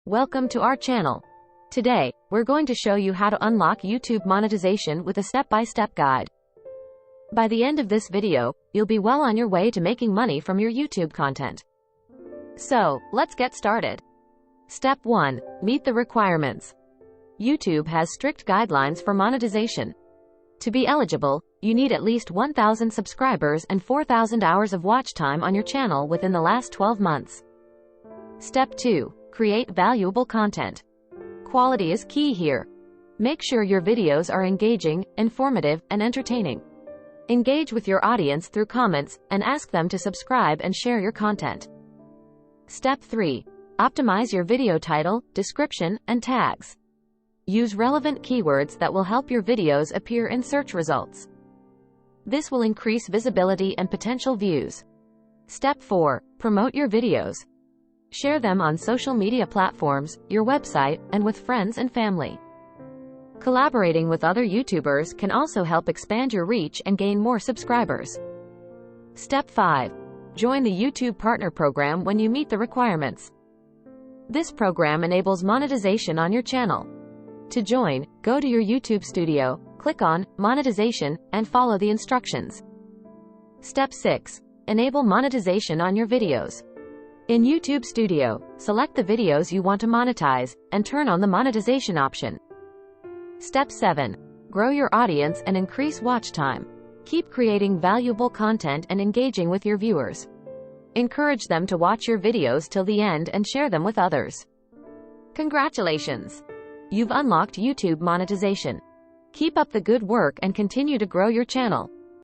Welcome to our channel. Today, we're going to show you how to unlock YouTube monetization with a step-by-step guide. By the end of this video, you'll be well on your way to making money from your YouTube content. So, let's get started. Step 1. Meet the requirements. YouTube has strict guidelines for monetization. To be eligible, you need at least 1,000 subscribers and 4,000 hours of watch time on your channel within the last 12 months. Step 2. Create valuable content. Quality is key here. Make sure your videos are engaging, informative, and entertaining. Engage with your audience through comments, and ask them to subscribe and share your content. Step 3. Optimize your video title, description, and tags. Use relevant keywords that will help your videos appear in search results. This will increase visibility and potential views. Step 4. Promote your videos. Share them on social media platforms, your website, and with friends and family. Collaborating with other YouTubers can also help expand your reach and gain more subscribers. Step 5. Join the YouTube Partner Program when you meet the requirements. This program enables monetization on your channel. To join, go to your YouTube studio, click on Monetization, and follow the instructions. Step 6. Enable monetization on your videos. In YouTube Studio, select the videos you want to monetize, and turn on the monetization option. Step 7. Grow your audience and increase watch time. Keep creating valuable content and engaging with your viewers. Encourage them to watch your videos till the end and share them with others. Congratulations! You've unlocked YouTube monetization. Keep up the good work and continue to grow your channel.